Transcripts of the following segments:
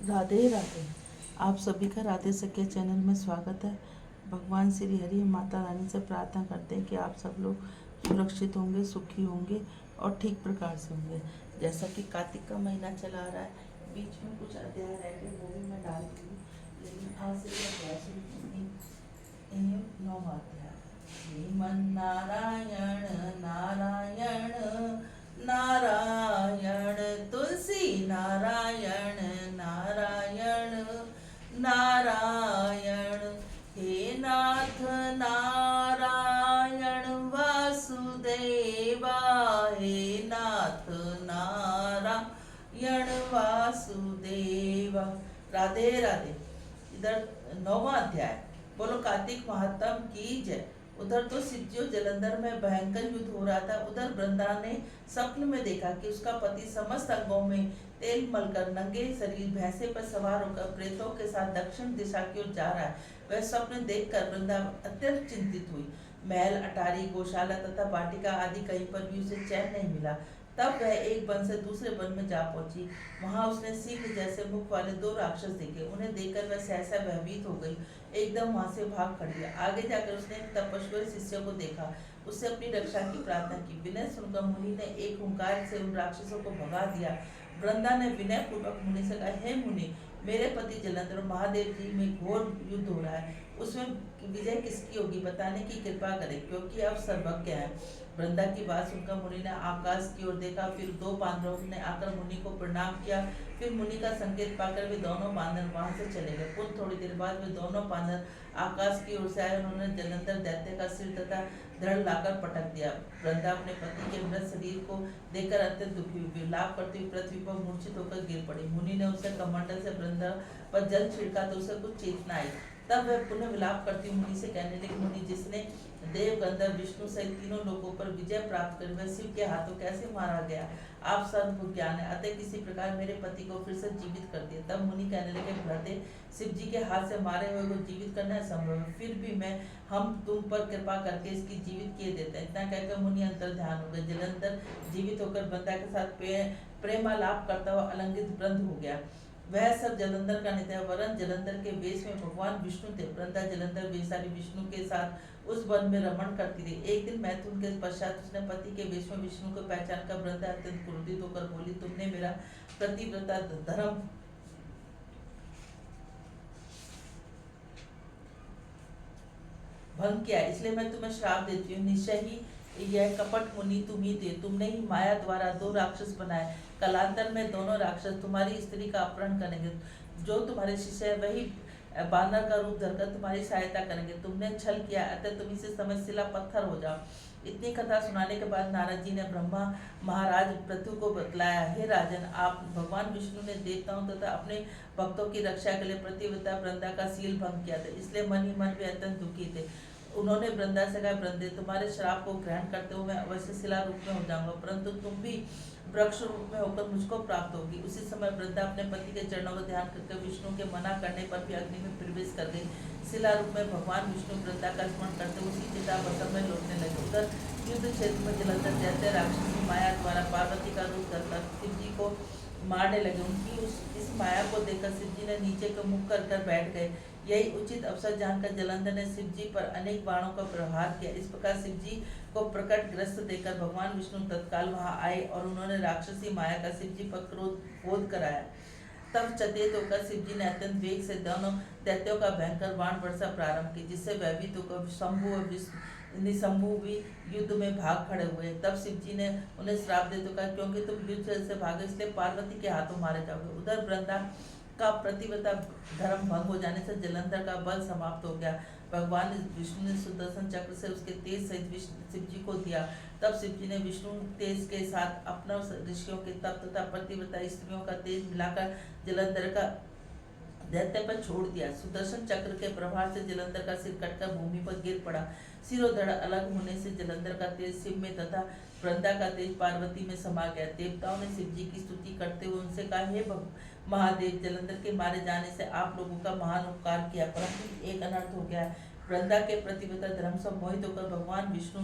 राधे राधे। आप सभी का राधे सखिया चैनल में स्वागत है। भगवान श्री हरि माता रानी से प्रार्थना करते हैं कि आप सब लोग सुरक्षित होंगे, सुखी होंगे और ठीक प्रकार से होंगे। जैसा कि कार्तिक का महीना चला रहा है, बीच में कुछ अध्याय रह गए, वो भी मैं डाल दूँगी, लेकिन आज से ये अध्याय शुरू करूँगी। 9वां अध्याय। श्रीमन नारायण नारायण नारायण, तुलसी नारायण नारायण नारायण, हे नाथ नारायण वासुदेवा, हे नाथ नारायण वासुदेवा। राधे राधे। इधर 9वां अध्याय। बोलो कार्तिक महात्म की जय। उधर तो शिवजी और जलंधर में भयंकर युद्ध हो रहा था। उधर वृंदा ने स्वप्न में देखा कि उसका पति समस्त अंगों में तेल मलकर नंगे शरीर भैंसे पर सवार होकर प्रेतों के साथ दक्षिण दिशा की ओर जा रहा है। वह स्वप्न देखकर वृंदा अत्यंत चिंतित हुई। महल, अटारी, गौशाला तथा वाटिका आदि कहीं पर भी उसे चैन नहीं मिला। तब वह एक वन से दूसरे वन में जा पहुंची। वहां उसने सिंह जैसे मुख वाले 2 राक्षस देखे। उन्हें देखकर वह सहसा भयभीत हो गई, एकदम वहां से भाग खड़ी। आगे जाकर उसने एक तपस्वी शिष्य को देखा, उससे अपनी रक्षा की प्रार्थना की। विनय सुनकर मुनि ने एक हुंकार से उन राक्षसों को भगा दिया। वृंदा ने विनय पूर्वक मुनि से कहा, हे मुनि, मेरे पति जलंधर महादेव जी में घोर युद्ध हो रहा है, उसमें विजय किसकी होगी, बताने की कृपा करें, क्योंकि आप सर्वज्ञ हैं। वृंदा की बात सुनकर मुनि ने आकाश की ओर देखा। फिर 2 बांदरों ने आकर मुनि को प्रणाम किया। फिर मुनि का संकेत पाकर वे दोनों बांदर वहां से चले गए। पुनः थोड़ी देर बाद वे दोनों बांदर आकाश की ओर से आए। उन्होंने जलंधर दैत्य का सिर तथा धड़ लाकर पटक दिया। वृंदा अपने पति के मृत शरीर को देखकर अत्यंत दुखी हुई। विलाप करती हुई पृथ्वी पर मूर्छित होकर गिर पड़ी। मुनि ने उसे कमंडल से वृंदा पर जल छिड़का तो उसे कुछ चेतना आई। तब वह पुनः विलाप करती मुनि से कहने लगी, मुनि, जिसने देव, गंधर्व, विष्णु सहित तीनों लोगों पर विजय प्राप्त कर वह शिव के हाथों कैसे मारा गया? आप सर्व ज्ञान है, अतः किसी प्रकार मेरे पति को फिर से जीवित कर दिया। तब मुनि कहने लगे, भ्राते, शिव जी के हाथ से मारे हुए को जीवित करना संभव है, फिर भी हम तुम पर कृपा करके इसकी जीवित किए देते हैं। इतना कहकर मुनि अंतर ध्यान हो गए। जलंधर जीवित होकर वृंदा के साथ प्रेमालाप करता हुआ अलंकृत वृंद हो गया। वह सब जलंधर का नित्य वरन जलंधर के वेश में भगवान विष्णु थे। वृंदा जलंधर वेशारी विष्णु के साथ उस वन में रमण करती रही। एक दिन मैथुन के पश्चात उसने पति के वेश में विष्णु को पहचान कर वृंदा अत्यंत क्रोधित होकर बोली, तुमने मेरा प्रतिव्रता धर्म भंग किया, इसलिए मैं तुम्हें श्राप देती हूँ। निश्चय ही यह कपट मुनि तुम ही थे। तुमने ही माया द्वारा 2 राक्षस बनाए। कालांतर में दोनों राक्षस तुम्हारी स्त्री का अपहरण करेंगे। जो तुम्हारे शिष्य है वही बानर का रूप धरकर तुम्हारी सहायता करेंगे। तुमने छल किया, अतः तुम इसे समझ शिला पत्थर हो जाओ। इतनी कथा सुनाने के बाद नारद जी ने ब्रह्मा महाराज पृथु को बतलाया, हे राजन, आप भगवान विष्णु ने देवताओं तथा अपने भक्तों की रक्षा के लिए प्रतिव्रता वृंदा का शील भंग किया था, इसलिए मन ही मन वे अत्यंत दुखी थे। उन्होंने वृंदा से कहा, वृंदे, तुम्हारे श्राप को ग्रहण करते हुए मैं अवश्य शिला रूप में हो जाऊंगा, परंतु तुम भी वृक्ष रूप में होकर मुझको प्राप्त होगी। उसी समय वृंदा अपने पति के चरणों को ध्यान करके विष्णु के मना करने पर भी अग्नि में प्रवेश कर गई। शिला रूप में भगवान विष्णु वृंदा का स्मरण करते उसी चिता भस्म में लौटने लगे। उधर युद्ध क्षेत्र में जलंधर जैसे राक्षसी माया द्वारा पार्वती का रूप धरकर शिव जी को मारने लगे। उनकी इस माया को देखकर शिव जी ने नीचे को मुख कर बैठ गए। यही उचित अवसर जानकर जलंधर ने शिव जी पर अनेक बाणों का प्रहार किया। इस प्रकार शिव जी को प्रकट ग्रस्त देखकर भगवान विष्णु तत्काल वहां आए और उन्होंने राक्षसी माया का शिव जी पर क्रोध कराया। तब चेत होकर शिव जी ने अत्यंत वेग से दोनों दैत्यों का भयंकर बाण वर्षा प्रारंभ की, जिससे भयभीत होकर शंभु और निशंभु भी युद्ध में भाग खड़े हुए। तब शिव जी ने उन्हें श्राप दे तो कहा, क्योंकि तुम युद्ध से भागे इसलिए पार्वती के हाथों मारे जाओगे। उधर वृंदा का प्रतिव्रता धर्म भंग हो जाने से जलंधर का बल समाप्त हो गया। भगवान विष्णु ने सुदर्शन चक्र से उसके तेज सहित शिव जी को दिया। तब शिव जी ने विष्णु तेज के साथ अपना ऋषियों के तप तथा प्रतिव्रता स्त्रियों का तेज मिलाकर जलंधर का दैत्य पर छोड़ दिया। सुदर्शन चक्र के प्रभाव से जलंधर का सिर कटकर भूमि पर गिर पड़ा। सिरोधड़ अलग होने से जलंधर का तेज शिव में तथा वृंदा का तेज पार्वती में समा गया। देवताओं ने शिव जी की स्तुति करते हुए उनसे कहा, हे महादेव, जलंधर के मारे जाने से आप लोगों का महान उपकार किया, परंतु एक अनर्थ हो गया। वृंदा के प्रतिव्रता धर्म से मोहित होकर भगवान विष्णु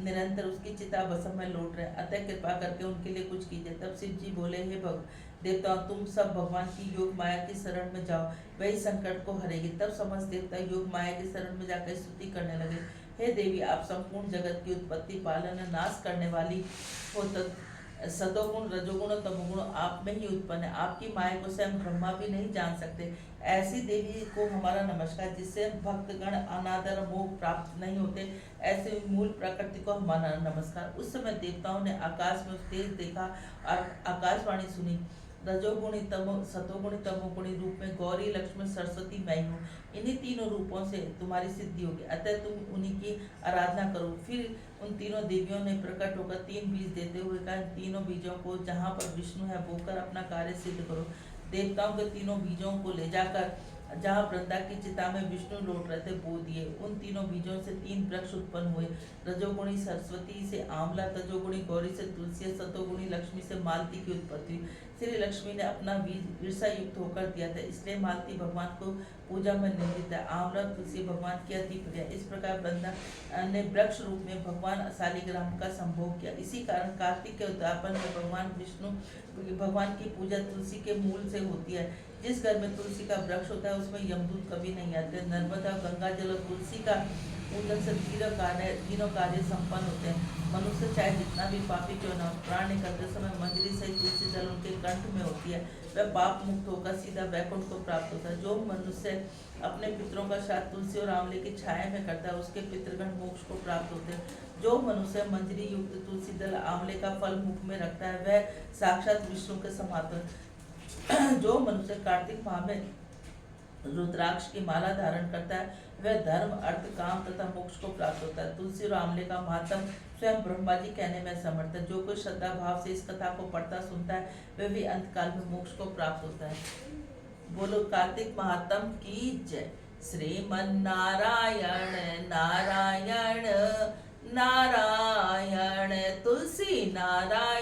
निरंतर उसकी चिता भस्म में लौट रहे, अतः कृपा करके उनके लिए कुछ कीजिए। तब शिव जी बोले, देवताओं तुम सब भगवान की योग माया की शरण में जाओ, वही संकट को हरेगी। तब समस्त देवता योग माया की शरण में जाकर स्तुति करने लगे। हे देवी, आप संपूर्ण जगत की उत्पत्ति पालन और नाश करने वाली हो। सतोगुण रजोगुण और तमोगुण आप में ही उत्पन्न है। आपकी माया को स्वयं ब्रह्मा भी नहीं जान सकते। ऐसी देवी को हमारा नमस्कार, जिससे भक्तगण अनादर मोह प्राप्त नहीं होते। ऐसे मूल प्रकृति को हमारा नमस्कार। उस समय देवताओं ने आकाश में तेज देखा और आकाशवाणी सुनी। रजोगुणी तमो सतोगुणी तमोगुणी रूप में गौरी लक्ष्मी सरस्वती मैं हूँ। इन्हीं तीनों रूपों से तुम्हारी सिद्धि होगी, अतः तुम उन्हीं की आराधना करो। फिर उन तीनों देवियों ने प्रकट होकर 3 बीज देते हुए कहा, तीनों बीजों को जहाँ पर विष्णु है बोकर अपना कार्य सिद्ध करो। देवताओं के तीनों बीजों को ले जाकर जहाँ वृंदा की चिता में विष्णु लौट रहे थे बो दिए। उन तीनों बीजों से 3 वृक्ष उत्पन्न हुए। रजोगुणी सरस्वती से आंवला, तजोगुणी गौरी से तुलसी, सतोगुणी लक्ष्मी से मालती की उत्पत्ति हुई। श्री लक्ष्मी ने अपना बीज ईर्षा युक्त होकर दिया था, इसलिए मालती भगवान को पूजा में निंदित है। आंवला तुलसी भगवान की अति प्रिय। इस प्रकार वृंदा ने वृक्ष रूप में भगवान शालिग्राम का संभोग किया। इसी कारण कार्तिक के उद्यापन में भगवान विष्णु भगवान की पूजा तुलसी के मूल से होती है। जिस घर में तुलसी का वृक्ष होता है उसमें यमदूत कभी नहीं आते। नर्मदा, गंगा जल और तुलसी का पूजन से तीनों कार्य संपन्न होते हैं। मनुष्य चाहे जितना भी पापी क्यों न हो, प्राण निकलते समय मंजरी से तुलसी जल उनके कंठ में होती है, वह पाप मुक्त होकर सीधा वैकुंठ को प्राप्त होता है। जो मनुष्य अपने पितरों का श्राद्ध तुलसी और आंवले की छाया में करता है, उसके पितृगण मोक्ष को प्राप्त होते हैं। जो मनुष्य मंजरी युक्त तुलसी दल आंवले का फल मुख में रखता है, वह साक्षात विष्णु के समात्म। जो मनुष्य कार्तिक माह में रुद्राक्ष की माला धारण करता है, वह धर्म, अर्थ, काम तथा मोक्ष को प्राप्त होता है। तुलसी और आंवले का महात्म स्वयं ब्रह्मा जी कहने में समर्थ है। जो कोई श्रद्धा भाव से इस कथा को पढ़ता सुनता है, वह भी अंतकाल में मोक्ष को प्राप्त होता है। बोलो कार्तिक महात्म की जय। श्रीमन नारायण नारायण नारायण, तुलसी नारायण